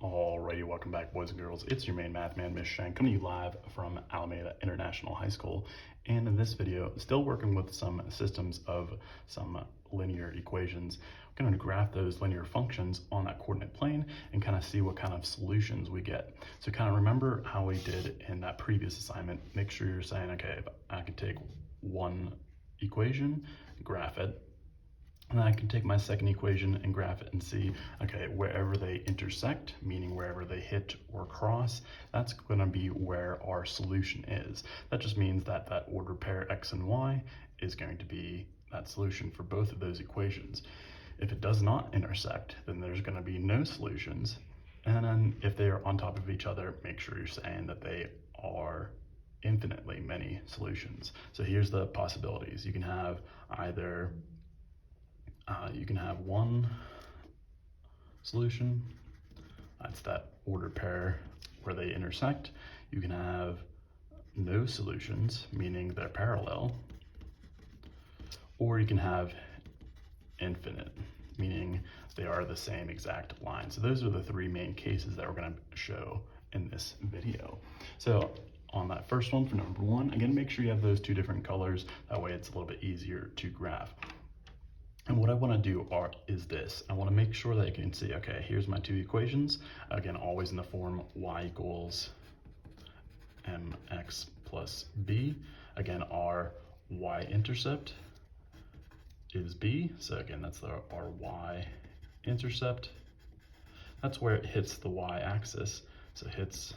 Alrighty, welcome back, boys and girls. It's your main math man, Miss Shank, coming to you live from Alameda International High School. And in this video, still working with some systems of some linear equations. We're going to graph those linear functions on that coordinate plane and kind of see what kind of solutions we get. So kind of remember how we did in that previous assignment. Make sure you're saying, okay, I can take one equation, graph it, and then I can take my second equation and graph it and see, okay, wherever they intersect, meaning wherever they hit or cross, that's going to be where our solution is. That just means that that order pair x and y is going to be that solution for both of those equations. If it does not intersect, then there's going to be no solutions. And then if they are on top of each other, make sure you're saying that they are infinitely many solutions. So here's the possibilities. You can have either you can have one solution, that's that order pair where they intersect. You can have no solutions, meaning they're parallel, or you can have infinite, meaning they are the same exact line. So those are the three main cases that we're going to show in this video. So on that first one, for number one, again, make sure you have those two different colors. That way it's a little bit easier to graph. And what I want to do is this. I want to make sure that you can see, okay, here's my two equations. Again, always in the form y equals mx plus b. Again, our y-intercept is b. So again, that's our y-intercept. That's where it hits the y-axis. So it hits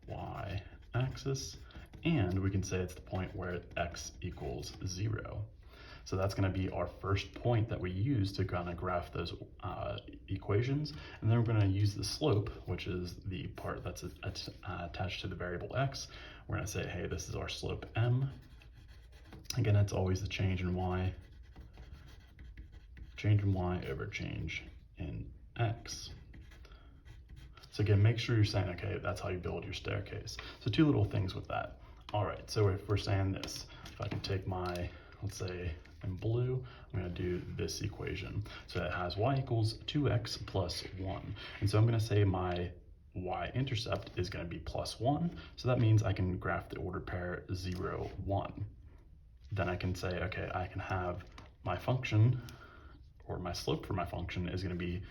y-axis. And we can say it's the point where x equals 0. So that's going to be our first point that we use to kind of graph those equations. And then we're going to use the slope, which is the part that's attached to the variable x. We're going to say, hey, this is our slope m. Again, it's always the change in y over change in x. So again, make sure you're saying, okay, that's how you build your staircase. So two little things with that. All right, so if we're saying this, if I can take my, let's say, in blue, I'm going to do this equation. So it has y equals 2x plus 1. And so I'm going to say my y-intercept is going to be plus 1. So that means I can graph the order pair 0, 1. Then I can say, okay, I can have my function, or my slope for my function is going to be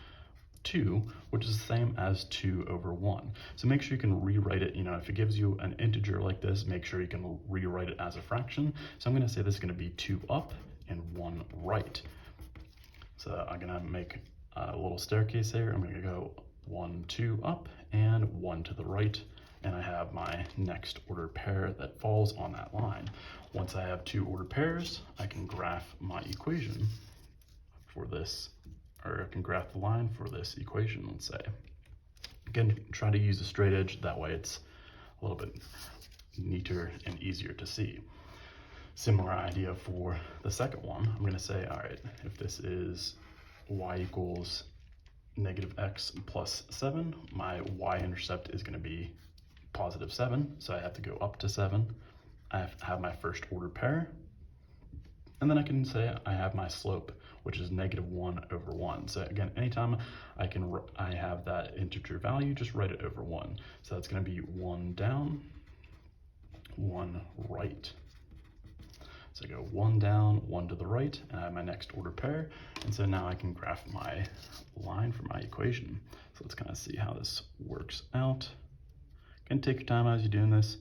2, which is the same as 2 over 1. So make sure you can rewrite it. You know, if it gives you an integer like this, make sure you can rewrite it as a fraction. So I'm going to say this is going to be 2 up and 1 right. So I'm going to make a little staircase here. I'm going to go 1, 2 up and 1 to the right. And I have my next order pair that falls on that line. Once I have two order pairs, I can graph my equation for this, or I can graph the line for this equation, let's say. Again, try to use a straight edge, that way it's a little bit neater and easier to see. Similar idea for the second one. I'm going to say, all right, if this is y equals negative x plus 7, my y-intercept is going to be positive 7, so I have to go up to 7. I have to have my first order pair, and then I can say I have my slope, which is negative 1 over 1. So again, anytime I have that integer value, just write it over 1. So that's going to be 1 down, 1 right. So I go 1 down, 1 to the right, and I have my next order pair. And so now I can graph my line for my equation. So let's kind of see how this works out. Again, take your time as you're doing this.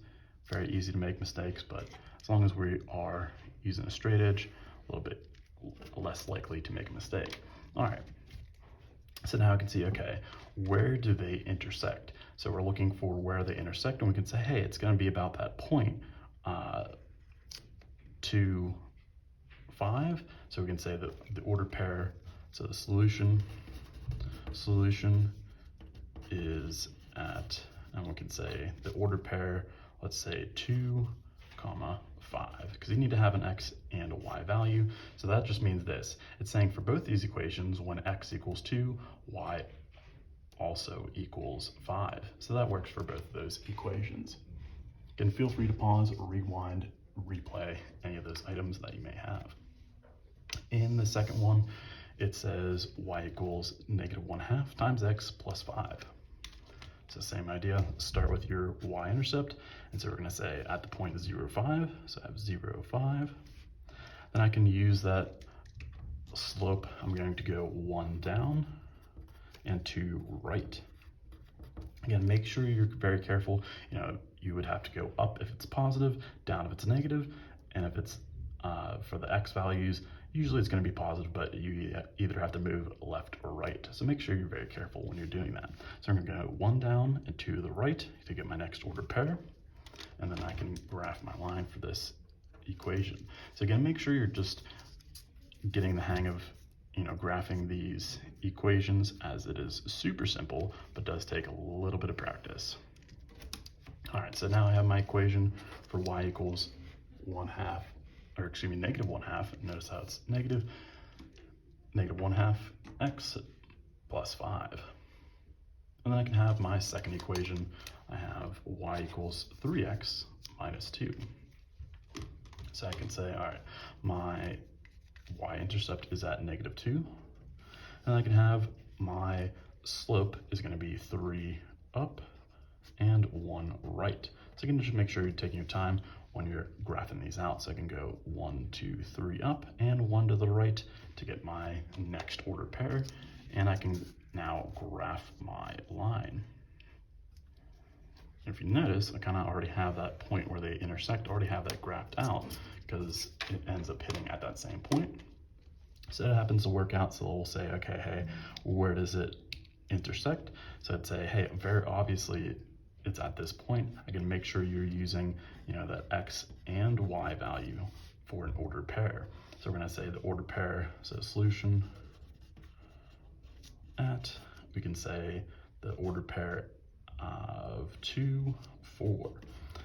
Very easy to make mistakes, but as long as we are using a straight edge, a little bit less likely to make a mistake. All right, so now I can see, okay, where do they intersect? So we're looking for where they intersect, and we can say, hey, it's going to be about that point 2, 5. So we can say that the order pair, so the solution is at, and we can say the order pair, let's say 2, 5, because you need to have an x and a y value. So that just means this. It's saying for both these equations, when x equals 2, y also equals 5. So that works for both of those equations. Again, feel free to pause, rewind, replay any of those items that you may have. In the second one, it says y equals negative 1/2 times x plus 5. So same idea, start with your y-intercept. And so we're gonna say at the point 0, 5, so I have 0, 5. Then I can use that slope. I'm going to go 1 down and 2 right. Again, make sure you're very careful. You know, you would have to go up if it's positive, down if it's negative, and if it's for the x values, usually it's going to be positive, but you either have to move left or right. So make sure you're very careful when you're doing that. So I'm going to go 1 down and 2 to the right to get my next ordered pair, and then I can graph my line for this equation. So again, make sure you're just getting the hang of, you know, graphing these equations, as it is super simple, but does take a little bit of practice. All right, so now I have my equation for y equals -1/2, or excuse me, -1/2. Notice how it's negative. -1/2 x plus 5. And then I can have my second equation. I have y equals 3x minus 2. So I can say, all right, my y-intercept is at -2. And I can have my slope is going to be 3 up and 1 right. So you can just make sure you're taking your time when you're graphing these out. So I can go 1, 2, 3 up and 1 to the right to get my next order pair. And I can now graph my line. If you notice, I kind of already have that point where they intersect, already have that graphed out, because it ends up hitting at that same point. So it happens to work out. So we'll say, okay, hey, where does it intersect? So I'd say, hey, very obviously it's at this point. I can make sure you're using, you know, that x and y value for an ordered pair. So we're going to say the ordered pair, so solution at, we can say the ordered pair of 2, 4.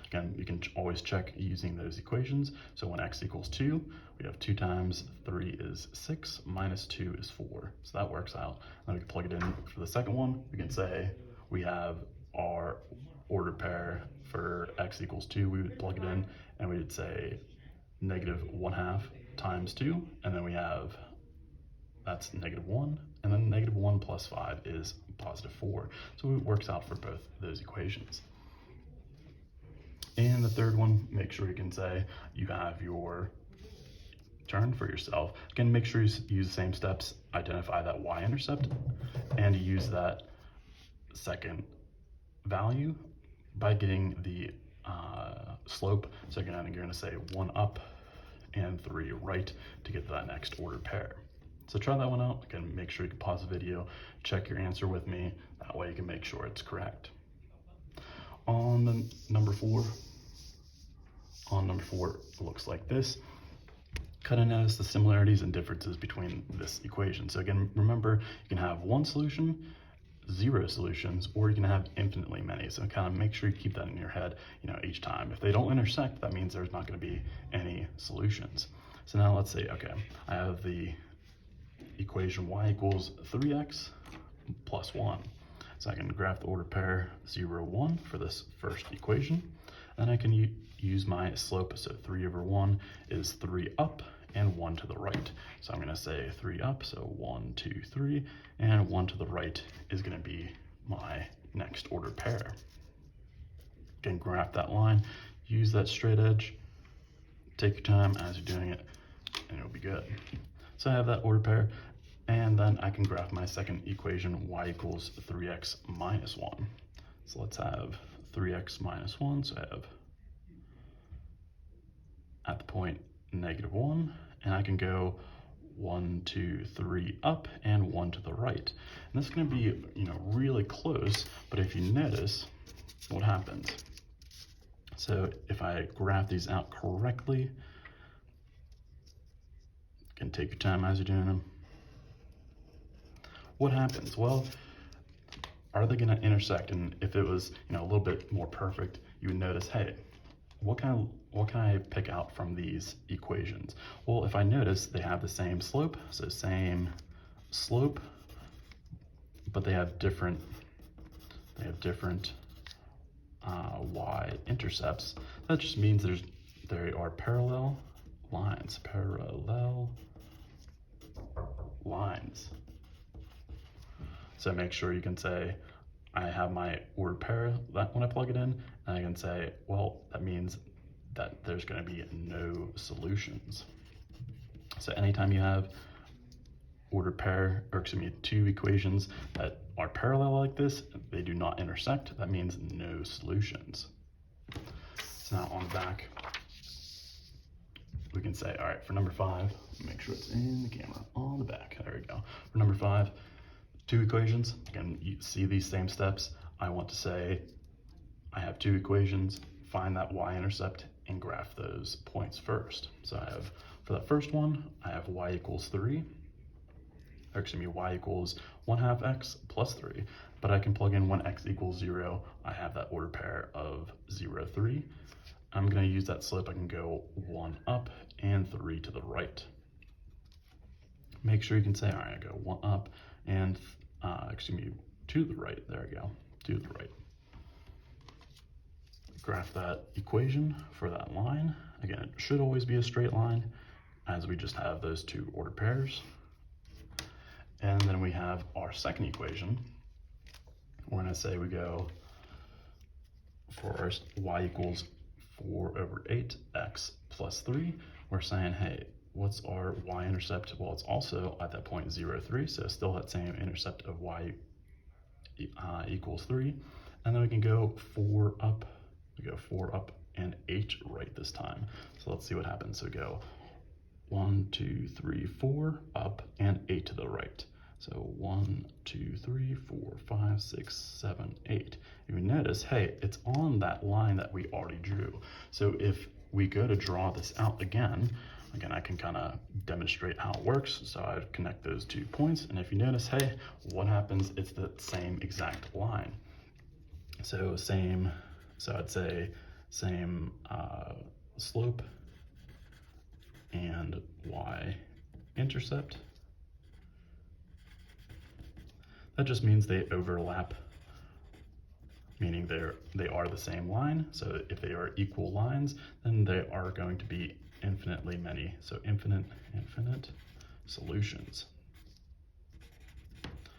Again, you can always check using those equations. So when x equals 2, we have 2 times 3 is 6, minus 2 is 4. So that works out. Then we can plug it in for the second one. We can say we have our ordered pair for x equals 2. We would plug it in and we would say -1/2 times 2. And then we have, that's -1. And then -1 plus 5 is +4. So it works out for both those equations. And the third one, make sure you can say you have your turn for yourself. Again, make sure you use the same steps, identify that y-intercept, and use that second value by getting the slope. So again, you're going to say 1 up and 3 right to get that next ordered pair. So try that one out. Again, make sure you can pause the video, check your answer with me. That way you can make sure it's correct. On the number 4, it looks like this. Kind of notice the similarities and differences between this equation. So again, remember, you can have 1 solution, 0 solutions, or you can have infinitely many. So kind of make sure you keep that in your head, you know, each time. If they don't intersect, that means there's not going to be any solutions. So now let's say, okay, I have the equation y equals 3x plus 1. So I can graph the ordered pair 0, 1 for this first equation. Then I can use my slope. So 3/1 is 3 up and 1 to the right. So I'm going to say 3 up, so 1, 2, 3, and 1 to the right is going to be my next ordered pair. Again, graph that line, use that straight edge, take your time as you're doing it, and it'll be good. So I have that ordered pair, and then I can graph my second equation, y equals 3x minus 1. So let's have 3x minus 1, so I have at the point -1, and I can go 1, 2, 3 up and 1 to the right. And this is going to be, you know, really close, but if you notice what happens. So if I graph these out correctly, you can take your time as you're doing them. What happens? Well, are they going to intersect? And if it was, you know, a little bit more perfect, you would notice, hey, what can I pick out from these equations? Well, if I notice they have the same slope, so same slope, but they have different y-intercepts. That just means they are parallel lines. So make sure you can say I have my ordered pair that when I plug it in, and I can say, well, that means that there's going to be no solutions. So anytime you have ordered pair, or excuse me, two equations that are parallel like this, they do not intersect, that means no solutions. So now on the back, we can say, all right, for number 5, make sure it's in the camera, on the back, there we go. For number 5, two equations, again, you see these same steps. I want to say, I have two equations, find that y-intercept and graph those points first. So I have, for that first one, I have y equals 3, or excuse me, y equals 1/2 x plus 3, but I can plug in when x equals 0, I have that ordered pair of 0, 3. I'm gonna use that slope, I can go 1 up and 3 to the right. Make sure you can say, all right, I go 1 up and, excuse me, to the right, there we go, to the right. Graph that equation for that line. Again, it should always be a straight line, as we just have those two ordered pairs. And then we have our second equation. We're gonna say we go for our y equals 4/8 x + 3. We're saying, hey, what's our y-intercept? Well, it's also at that point 0, 3, so still that same intercept of y equals 3. And then we can go 4 up, we go 4 up and 8 right this time. So let's see what happens. So go 1, 2, 3, 4 up and 8 to the right. So 1, 2, 3, 4, 5, 6, 7, 8. You notice, hey, it's on that line that we already drew. So if we go to draw this out again, I can kind of demonstrate how it works. So I'd connect those 2 points. And if you notice, hey, what happens? It's the same exact line. So I'd say same slope and y-intercept. That just means they overlap, meaning they are the same line. So if they are equal lines, then they are going to be infinitely many. So infinite solutions.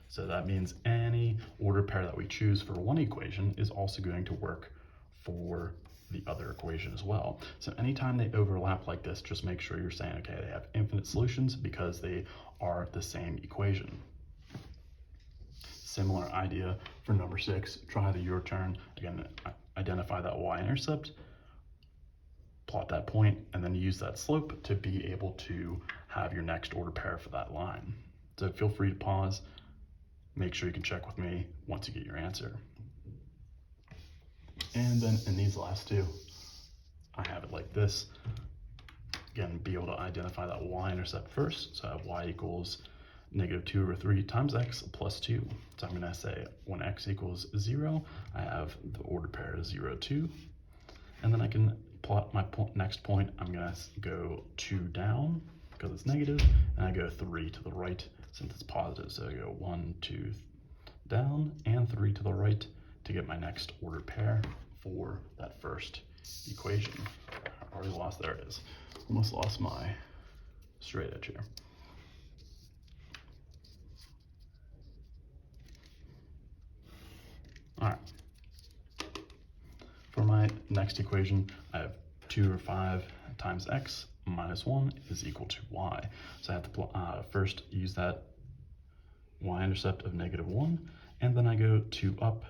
So that means any ordered pair that we choose for one equation is also going to work for the other equation as well. So anytime they overlap like this, just make sure you're saying, okay, they have infinite solutions because they are the same equation. Similar idea for number 6, try the your turn. Again, identify that y-intercept, plot that point, and then use that slope to be able to have your next order pair for that line. So feel free to pause. Make sure you can check with me once you get your answer. And then in these last two, I have it like this. Again, be able to identify that y-intercept first. So I have y equals -2/3 times x plus 2. So I'm going to say when x equals 0, I have the ordered pair 0, 2. And then I can plot my next point. I'm going to go 2 down because it's negative, and I go 3 to the right since it's positive. So I go 1, 2 down and 3 to the right to get my next ordered pair for that first equation. I already lost, there it is. Almost lost my straight edge here. All right, for my next equation, I have 2/5 times x minus 1 is equal to y. So I have to first use that y-intercept of -1, and then I go 2 up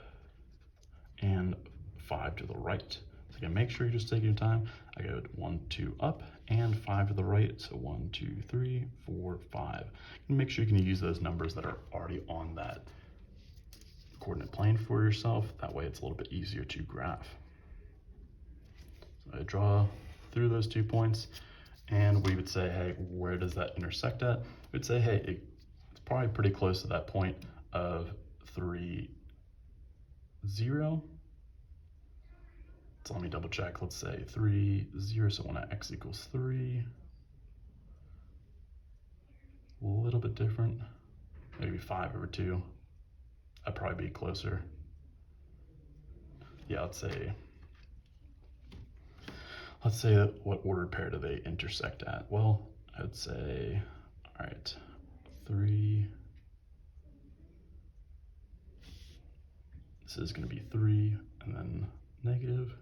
and 5 to the right. So again, make sure you just take your time. I go 1, 2 up and 5 to the right. So 1, 2, 3, 4, 5. And make sure you can use those numbers that are already on that coordinate plane for yourself. That way it's a little bit easier to graph. So I draw through those 2 points, and we would say, hey, where does that intersect at? We'd say, hey, it's probably pretty close to that point of 3, 0. So let me double check. Let's say 3, 0. So when x equals 3, a little bit different, maybe 5/2. I'd probably be closer. Yeah, let's say what ordered pair do they intersect at? Well, I would say, all right, 3, x is going to be 3 and then negative.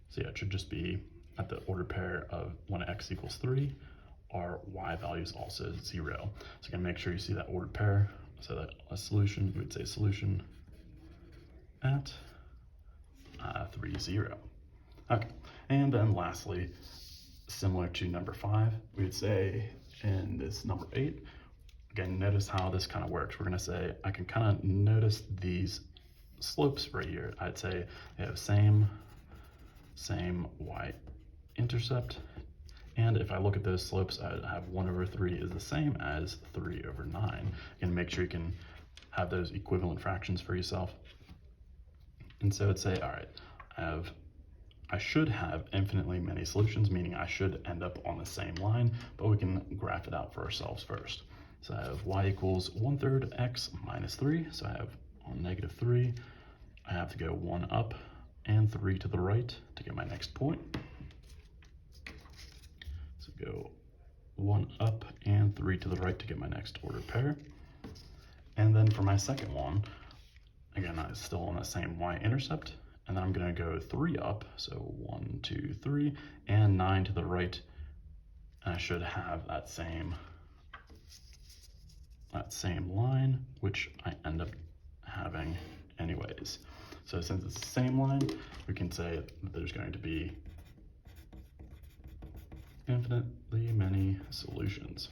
So yeah, it should just be at the ordered pair of when x equals 3, our y value is also 0. So again, make sure you see that ordered pair. So that a solution, you would say solution at 3, 0. Okay, and then lastly, similar to number 5, we would say in this number 8, again, notice how this kind of works. We're going to say, I can kind of notice these slopes right here. I'd say they have same y-intercept. And if I look at those slopes, I have 1 over 3 is the same as 3 over 9. Again, make sure you can have those equivalent fractions for yourself. And so it'd say, all right, I should have infinitely many solutions, meaning I should end up on the same line, but we can graph it out for ourselves first. So I have y equals 1/3 x minus 3. So I have on negative 3, I have to go 1 up and 3 to the right to get my next point. So go 1 up and 3 to the right to get my next ordered pair. And then for my second one, again, I'm still on the same y-intercept, and then I'm going to go 3 up, so 1, 2, 3, and 9 to the right, and I should have that same line, which I end up having anyways. So since it's the same line, we can say that there's going to be infinitely many solutions.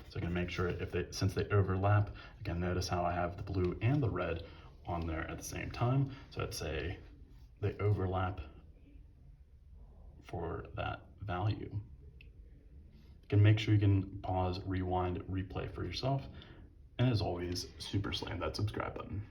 So I'm going to make sure since they overlap, again, notice how I have the blue and the red on there at the same time. So I'd say they overlap for that value. You can make sure you can pause, rewind, replay for yourself. And as always, super slam that subscribe button.